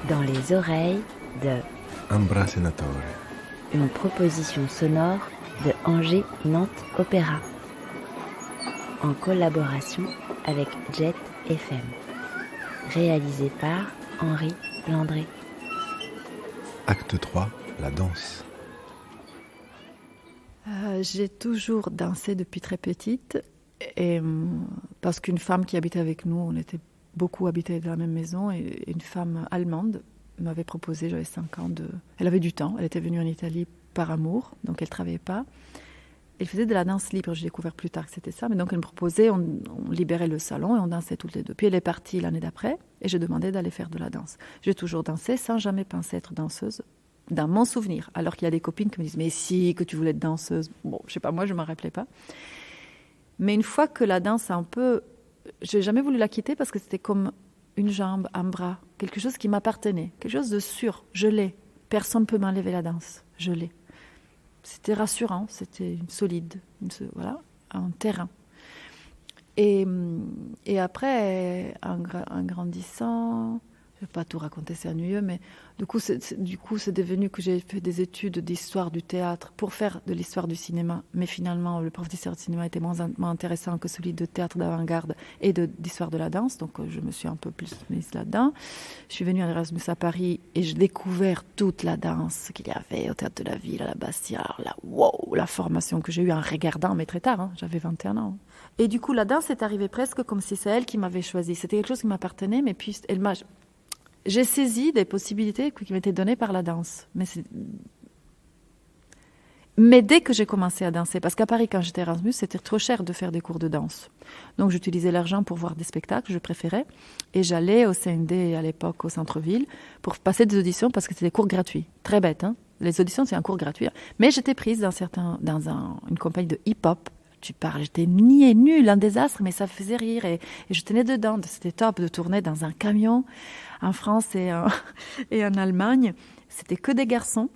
Dans les oreilles de Ambra Senatore. Une proposition sonore de Angers Nantes Opéra. En collaboration avec Jet FM. Réalisé par Henri Landré. Acte 3, la danse. J'ai toujours dansé depuis très petite. Et, parce qu'une femme qui habitait avec nous, on était beaucoup habités dans la même maison, et une femme allemande m'avait proposé, j'avais 5 ans, elle avait du temps, elle était venue en Italie par amour, donc elle ne travaillait pas. Elle faisait de la danse libre, j'ai découvert plus tard que c'était ça, mais donc elle me proposait, on libérait le salon et on dansait toutes les deux. Puis elle est partie l'année d'après et j'ai demandé d'aller faire de la danse. J'ai toujours dansé sans jamais penser être danseuse, dans mon souvenir, alors qu'il y a des copines qui me disent « mais si, que tu voulais être danseuse ». Bon, je sais pas, moi je ne m'en rappelais pas. Mais une fois que la danse a un peu... J'ai jamais voulu la quitter parce que c'était comme une jambe, un bras, quelque chose qui m'appartenait, quelque chose de sûr, je l'ai. Personne ne peut m'enlever la danse, je l'ai. C'était rassurant, c'était solide, voilà, un terrain. Et après, en grandissant... Je ne vais pas tout raconter, c'est ennuyeux, mais du coup, c'est devenu que j'ai fait des études d'histoire du théâtre pour faire de l'histoire du cinéma. Mais finalement, le professeur de cinéma était moins intéressant que celui de théâtre d'avant-garde et d'histoire de la danse. Donc, je me suis un peu plus mise là-dedans. Je suis venue à l'Erasmus à Paris et j'ai découvert toute la danse qu'il y avait au Théâtre de la Ville, à la Bastille. Alors là, wow, la formation que j'ai eue en regardant, mais très tard, j'avais 21 ans. Et du coup, la danse est arrivée presque comme si c'est elle qui m'avait choisie. C'était quelque chose qui m'appartenait, mais puis elle m'a... J'ai saisi des possibilités qui m'étaient données par la danse. Mais dès que j'ai commencé à danser, parce qu'à Paris, quand j'étais Erasmus, c'était trop cher de faire des cours de danse. Donc j'utilisais l'argent pour voir des spectacles, je préférais. Et j'allais au CND à l'époque, au centre-ville, pour passer des auditions parce que c'était des cours gratuits. Très bête, hein. Les auditions, c'est un cours gratuit. Mais j'étais prise dans une compagnie de hip-hop. Tu parles, j'étais niais, nulle, un désastre, mais ça faisait rire et je tenais dedans. C'était top de tourner dans un camion en France et en Allemagne. C'était que des garçons,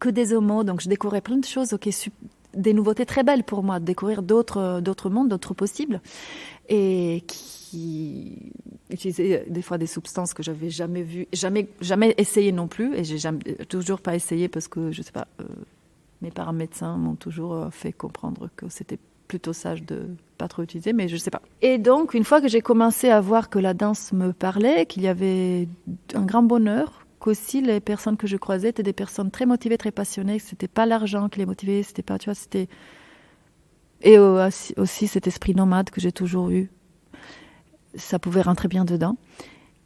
que des homos, donc je découvrais plein de choses, des nouveautés très belles pour moi, de découvrir d'autres mondes, d'autres possibles, et qui utilisaient des fois des substances que j'avais jamais vues, jamais essayé non plus, et j'ai toujours pas essayé parce que, je sais pas... Mes parents médecins m'ont toujours fait comprendre que c'était plutôt sage de pas trop utiliser, mais je sais pas. Et donc, une fois que j'ai commencé à voir que la danse me parlait, qu'il y avait un grand bonheur, qu'aussi les personnes que je croisais étaient des personnes très motivées, très passionnées, que c'était pas l'argent qui les motivait, c'était pas, tu vois, c'était... Et aussi cet esprit nomade que j'ai toujours eu. Ça pouvait rentrer bien dedans.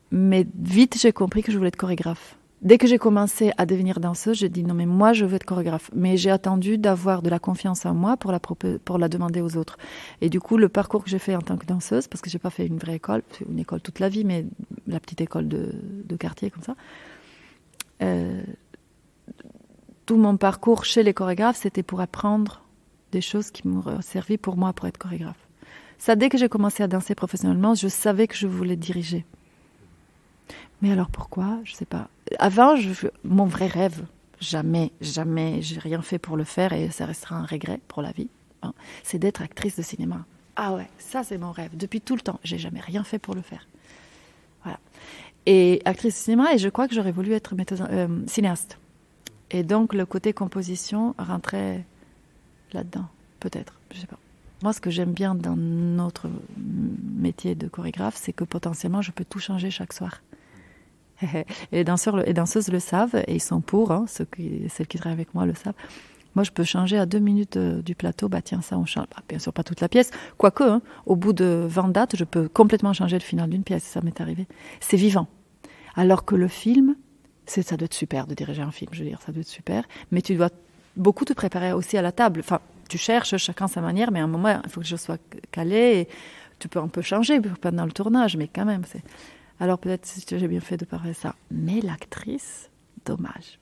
Mais vite, j'ai compris que je voulais être chorégraphe. Dès que j'ai commencé à devenir danseuse, j'ai dit non mais moi je veux être chorégraphe. Mais j'ai attendu d'avoir de la confiance en moi pour la demander aux autres. Et du coup le parcours que j'ai fait en tant que danseuse, parce que j'ai pas fait une vraie école, une école toute la vie, mais la petite école de quartier comme ça. Tout mon parcours chez les chorégraphes, c'était pour apprendre des choses qui m'ont servi pour moi pour être chorégraphe. Ça, dès que j'ai commencé à danser professionnellement, je savais que je voulais diriger. Mais alors pourquoi ? Je sais pas. Avant, mon vrai rêve, jamais, j'ai rien fait pour le faire et ça restera un regret pour la vie, hein, c'est d'être actrice de cinéma. Ah ouais, ça c'est mon rêve. Depuis tout le temps, j'ai jamais rien fait pour le faire. Voilà. Et actrice de cinéma, et je crois que j'aurais voulu être cinéaste. Et donc le côté composition rentrait là-dedans, peut-être, je sais pas. Moi, ce que j'aime bien dans notre métier de chorégraphe, c'est que potentiellement, je peux tout changer chaque soir. Et les danseurs et danseuses le savent, et ils sont pour, hein, celles qui travaillent avec moi le savent. Moi, je peux changer à 2 minutes du plateau, bah tiens, ça, on change. Bah, bien sûr, pas toute la pièce, quoique, hein, au bout de 20 dates, je peux complètement changer le final d'une pièce, ça m'est arrivé. C'est vivant. Alors que le film, ça doit être super de diriger un film, je veux dire, ça doit être super, mais tu dois beaucoup te préparer aussi à la table. Enfin, tu cherches chacun sa manière, mais à un moment, il faut que je sois calée, et tu peux un peu changer pendant le tournage, mais quand même, c'est... Alors peut-être que j'ai bien fait de parler de ça. Mais l'actrice, dommage.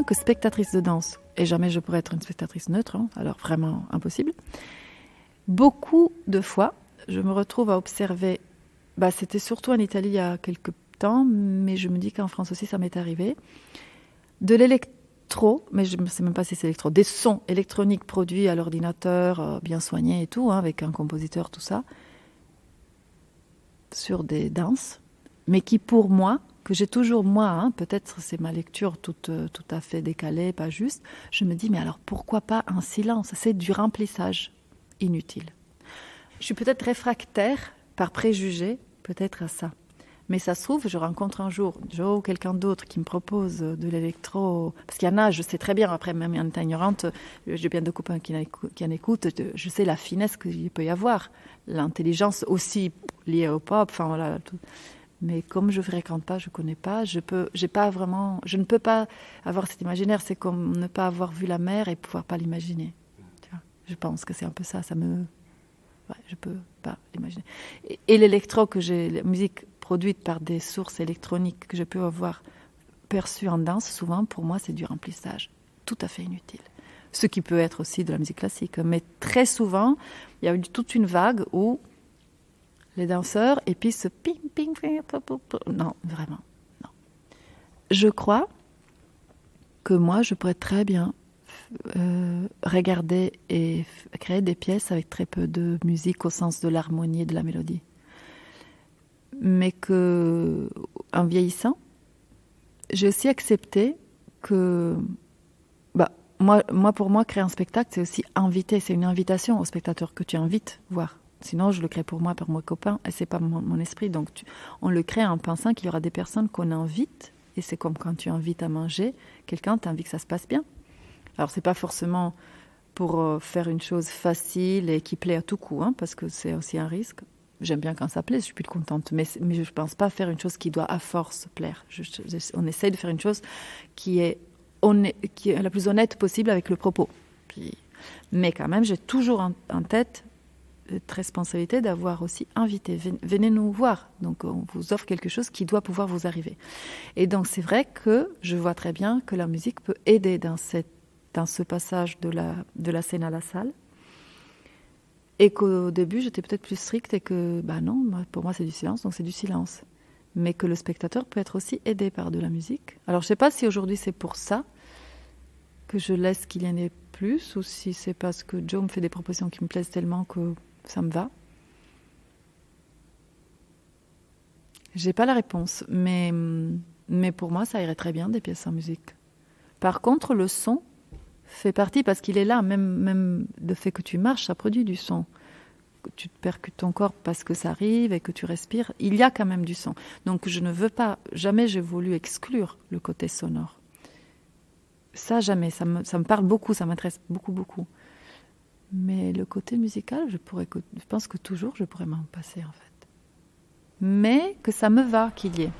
que spectatrice de danse, et jamais je pourrais être une spectatrice neutre, alors vraiment impossible, beaucoup de fois, je me retrouve à observer, c'était surtout en Italie il y a quelques temps, mais je me dis qu'en France aussi ça m'est arrivé, de l'électro, mais je ne sais même pas si c'est électro, des sons électroniques produits à l'ordinateur, bien soignés et tout, avec un compositeur, tout ça, sur des danses, mais qui pour moi, que j'ai toujours moi, peut-être c'est ma lecture tout à fait décalée, pas juste, je me dis mais alors pourquoi pas un silence? C'est du remplissage inutile. Je suis peut-être réfractaire par préjugé, peut-être à ça. Mais ça se trouve, je rencontre un jour Joe ou quelqu'un d'autre qui me propose de l'électro. Parce qu'il y en a, je sais très bien, après même en étant ignorante, j'ai bien de copains qui en écoutent, je sais la finesse qu'il peut y avoir, l'intelligence aussi liée au pop, enfin voilà. Tout. Mais comme je ne fréquente pas, je ne connais pas, je ne peux pas avoir cet imaginaire. C'est comme ne pas avoir vu la mer et pouvoir pas l'imaginer. Tu vois, je pense que c'est un peu ça, je ne peux pas l'imaginer. Et l'électro la musique produite par des sources électroniques que je peux avoir perçues en danse, souvent, pour moi, c'est du remplissage tout à fait inutile. Ce qui peut être aussi de la musique classique. Mais très souvent, il y a eu toute une vague où les danseurs, et puis ce ping, ping, ping, non, vraiment, non. Je crois que moi, je pourrais très bien regarder et créer des pièces avec très peu de musique au sens de l'harmonie et de la mélodie. Mais que, en vieillissant, j'ai aussi accepté que, pour moi, créer un spectacle, c'est aussi inviter, c'est une invitation au spectateur que tu invites voir. Sinon, je le crée pour moi, par mon copain, et c'est pas mon esprit. Donc, on le crée en pensant qu'il y aura des personnes qu'on invite, et c'est comme quand tu invites à manger, quelqu'un t'invite que ça se passe bien. Alors, c'est pas forcément pour faire une chose facile et qui plaît à tout coup, parce que c'est aussi un risque. J'aime bien quand ça plaît, je suis plus contente, mais je ne pense pas faire une chose qui doit à force plaire. On essaye de faire une chose qui est la plus honnête possible avec le propos. Mais quand même, j'ai toujours en tête cette responsabilité d'avoir aussi invité. Venez nous voir. Donc, on vous offre quelque chose qui doit pouvoir vous arriver. Et donc, c'est vrai que je vois très bien que la musique peut aider dans ce passage de la scène à la salle. Et qu'au début, j'étais peut-être plus stricte et que, non, pour moi, c'est du silence, donc c'est du silence. Mais que le spectateur peut être aussi aidé par de la musique. Alors, je ne sais pas si aujourd'hui c'est pour ça que je laisse qu'il y en ait plus, ou si c'est parce que Joe me fait des propositions qui me plaisent tellement que ça me va. J'ai pas la réponse, mais pour moi, ça irait très bien, des pièces sans musique. Par contre, le son fait partie, parce qu'il est là, même le fait que tu marches, ça produit du son. Tu te percutes ton corps parce que ça arrive et que tu respires, il y a quand même du son. Donc je ne veux pas, jamais j'ai voulu exclure le côté sonore. Ça, jamais, ça me parle beaucoup, ça m'intéresse beaucoup, beaucoup. Mais le côté musical, je pense que toujours je pourrais m'en passer en fait. Mais que ça me va qu'il y ait.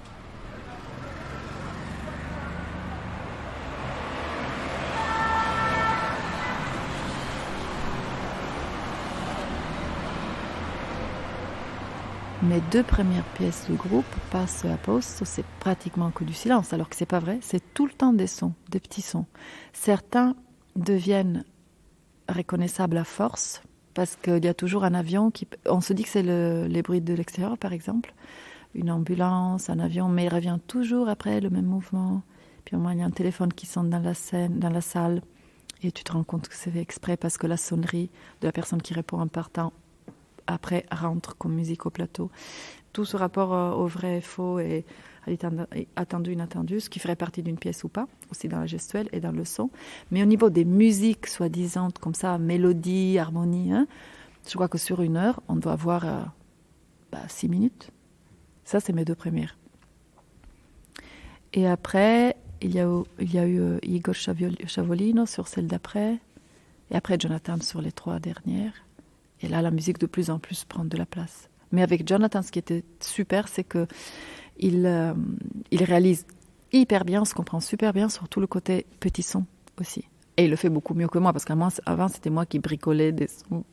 Mes 2 premières pièces de groupe, Passe à Poste, c'est pratiquement que du silence, alors que c'est pas vrai, c'est tout le temps des sons, des petits sons. Certains deviennent reconnaissables à force, parce qu'il y a toujours un avion on se dit que c'est les bruits de l'extérieur, par exemple, une ambulance, un avion, mais il revient toujours après le même mouvement. Puis au moins, il y a un téléphone qui sonne dans la salle, et tu te rends compte que c'est fait exprès parce que la sonnerie de la personne qui répond en partant après rentre comme musique au plateau. Tout ce rapport au vrai et faux et attendu, inattendu, ce qui ferait partie d'une pièce ou pas, aussi dans la gestuelle et dans le son. Mais au niveau des musiques soi-disant comme ça, mélodie, harmonie, je crois que sur 1 heure, on doit avoir 6 minutes. Ça, c'est mes 2 premières. Et après, il y a eu Igor Chavolino sur celle d'après, et après Jonathan sur les 3 dernières. Et là, la musique de plus en plus prend de la place. Mais avec Jonathan, ce qui était super, c'est que il réalise hyper bien, on se comprend super bien sur tout le côté petit son aussi. Et il le fait beaucoup mieux que moi, parce qu'avant, c'était moi qui bricolais des sons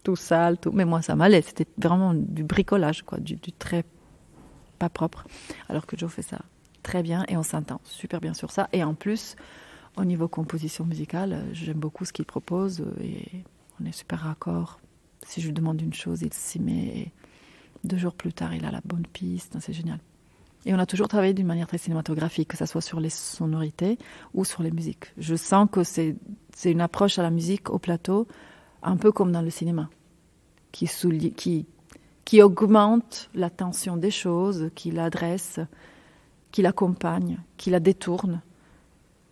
tout sales, tout. Mais moi, ça m'allait. C'était vraiment du bricolage, quoi, du très pas propre. Alors que Joe fait ça très bien et on s'entend super bien sur ça. Et en plus, au niveau composition musicale, j'aime beaucoup ce qu'il propose et on est super raccord. Si je lui demande une chose, il s'y met et 2 jours plus tard, il a la bonne piste. C'est génial. Et on a toujours travaillé d'une manière très cinématographique, que ce soit sur les sonorités ou sur les musiques. Je sens que c'est une approche à la musique au plateau, un peu comme dans le cinéma, qui augmente la tension des choses, qui l'adresse, qui l'accompagne, qui la détourne.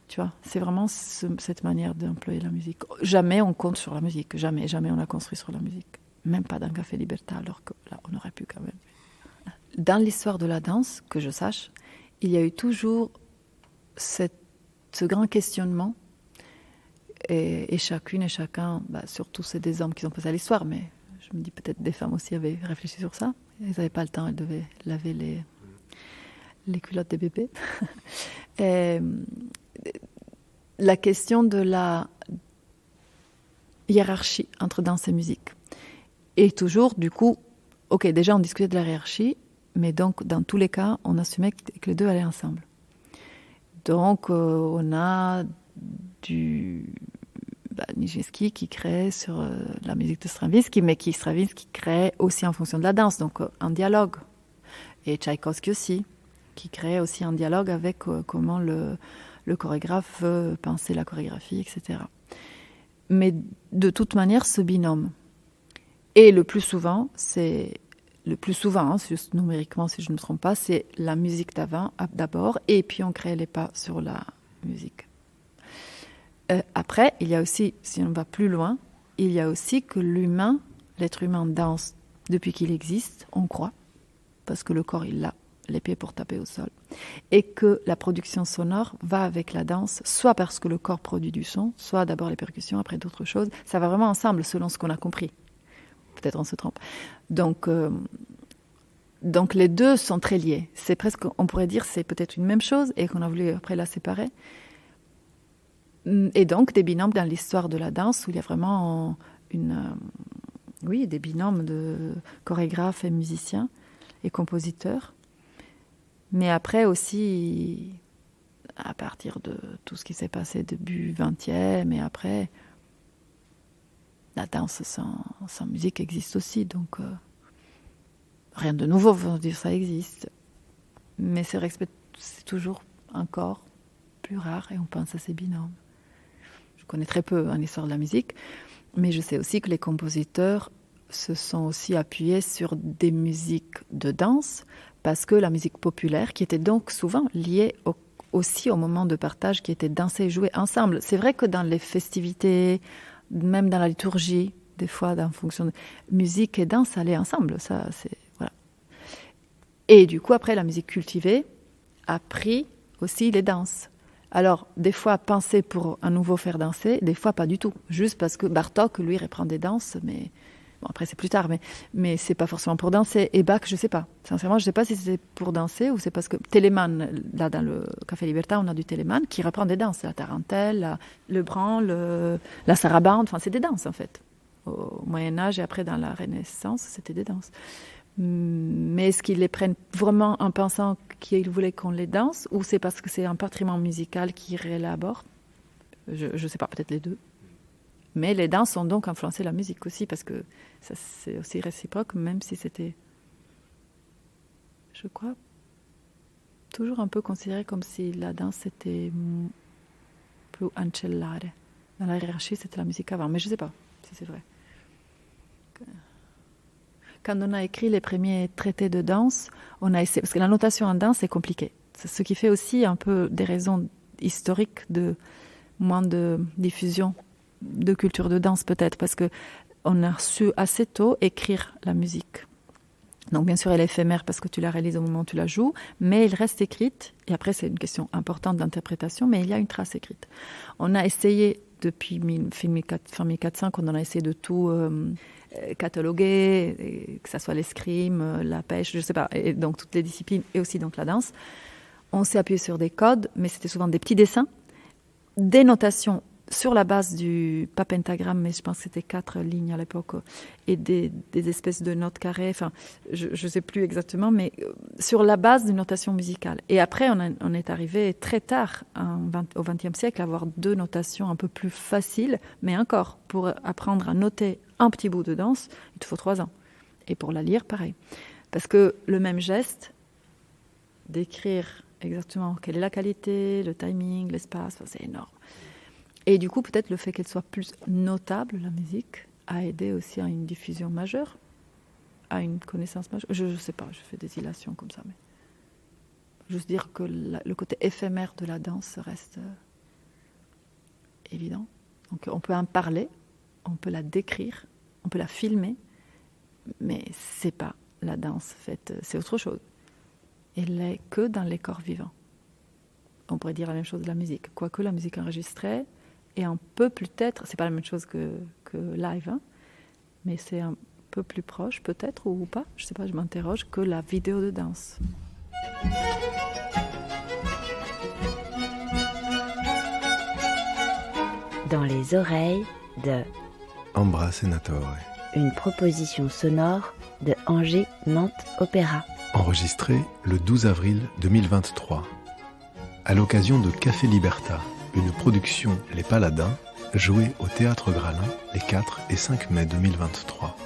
Tu vois, c'est vraiment cette manière d'employer la musique. Jamais on compte sur la musique, jamais on a construit sur la musique. Même pas dans Café Libertà, alors que là, on aurait pu quand même. Dans l'histoire de la danse, que je sache, il y a eu toujours ce grand questionnement. Et chacune et chacun, surtout c'est des hommes qui ont posé à l'histoire, mais je me dis peut-être des femmes aussi avaient réfléchi sur ça. Elles n'avaient pas le temps, elles devaient laver les culottes des bébés. Et la question de la hiérarchie entre danse et musique. Et toujours, du coup, ok, déjà on discutait de la hiérarchie, mais donc dans tous les cas, on assumait que les deux allaient ensemble. Donc on a Nijinsky qui crée sur la musique de Stravinsky, mais Stravinsky crée aussi en fonction de la danse, donc un dialogue. Et Tchaïkovski aussi, qui crée aussi un dialogue avec comment le chorégraphe veut penser la chorégraphie, etc. Mais de toute manière, ce binôme. Et le plus souvent, juste numériquement si je ne me trompe pas, c'est la musique d'abord, et puis on crée les pas sur la musique. Après, il y a aussi, si on va plus loin, il y a aussi que l'être humain danse depuis qu'il existe, on croit, parce que le corps il l'a, les pieds pour taper au sol, et que la production sonore va avec la danse, soit parce que le corps produit du son, soit d'abord les percussions, après d'autres choses. Ça va vraiment ensemble selon ce qu'on a compris. Peut-être on se trompe. Donc les deux sont très liés. C'est presque, on pourrait dire, c'est peut-être une même chose et qu'on a voulu après la séparer. Et donc des binômes dans l'histoire de la danse où il y a vraiment des binômes de chorégraphes et musiciens et compositeurs. Mais après aussi, à partir de tout ce qui s'est passé début 20e et après, la danse sans musique existe aussi. Donc rien de nouveau, on va dire ça existe. Mais c'est vrai que c'est toujours encore plus rare et on pense à ces binômes. Je connais très peu l'histoire de la musique, mais je sais aussi que les compositeurs se sont aussi appuyés sur des musiques de danse parce que la musique populaire, qui était donc souvent liée aussi au moment de partage, qui était dansé et joué ensemble. C'est vrai que dans les festivités, même dans la liturgie, des fois, en fonction de musique et danse allaient ensemble. Ça, c'est voilà. Et du coup, après, la musique cultivée a pris aussi les danses. Alors, des fois, penser pour à nouveau faire danser, des fois, pas du tout. Juste parce que Bartók, lui, reprend des danses, mais bon, après, c'est plus tard, mais c'est pas forcément pour danser. Et Bach, je sais pas. Sincèrement, je sais pas si c'est pour danser ou c'est parce que Telemann, là, dans le Café Libertà, on a du Telemann qui reprend des danses. La tarentelle, le branle, la sarabande, enfin, c'est des danses, en fait. Au Moyen-Âge et après, dans la Renaissance, c'était des danses. Mais est-ce qu'ils les prennent vraiment en pensant qu'ils voulaient qu'on les danse ou c'est parce que c'est un patrimoine musical qu'ils réélaborent? Je sais pas, peut-être les deux. Mais les danses ont donc influencé la musique aussi parce que ça, c'est aussi réciproque, même si c'était, je crois, toujours un peu considéré comme si la danse était plus ancellare. Dans la hiérarchie, c'était la musique avant, mais je sais pas si c'est vrai. Quand on a écrit les premiers traités de danse, on a essayé, parce que la notation en danse est compliquée. C'est ce qui fait aussi un peu des raisons historiques de moins de diffusion de culture de danse peut-être, parce qu'on a su assez tôt écrire la musique. Donc bien sûr elle est éphémère parce que tu la réalises au moment où tu la joues, mais elle reste écrite, et après c'est une question importante d'interprétation, mais il y a une trace écrite. On a essayé depuis fin 1400, on a essayé de tout cataloguer, que ce soit l'escrime, la pêche, je sais pas, et donc toutes les disciplines, et aussi donc la danse. On s'est appuyé sur des codes, mais c'était souvent des petits dessins, des notations sur la base du, pas pentagramme, mais je pense que c'était 4 lignes à l'époque, et des espèces de notes carrées, enfin, je ne sais plus exactement, mais sur la base d'une notation musicale. Et après, on est arrivé très tard, au XXe siècle, à avoir 2 notations un peu plus faciles, mais encore, pour apprendre à noter un petit bout de danse, il te faut 3 ans. Et pour la lire, pareil. Parce que le même geste, d'écrire exactement quelle est la qualité, le timing, l'espace, enfin, c'est énorme. Et du coup, peut-être le fait qu'elle soit plus notable, la musique, a aidé aussi à une diffusion majeure, à une connaissance majeure. Je ne sais pas, je fais des illations comme ça, mais juste dire que le côté éphémère de la danse reste évident. Donc on peut en parler, on peut la décrire, on peut la filmer, mais c'est pas la danse faite, c'est autre chose. Elle n'est que dans les corps vivants. On pourrait dire la même chose de la musique, quoique la musique enregistrée est un peu peut-être, c'est pas la même chose que live, hein, mais c'est un peu plus proche peut-être ou pas, je sais pas, je m'interroge, que la vidéo de danse. Dans les oreilles de Ambra Senatore. Une proposition sonore de Angers Nantes Opéra. Enregistré le 12 avril 2023. À l'occasion de Café Liberta, une production Les Paladins, jouée au Théâtre Gralin les 4 et 5 mai 2023.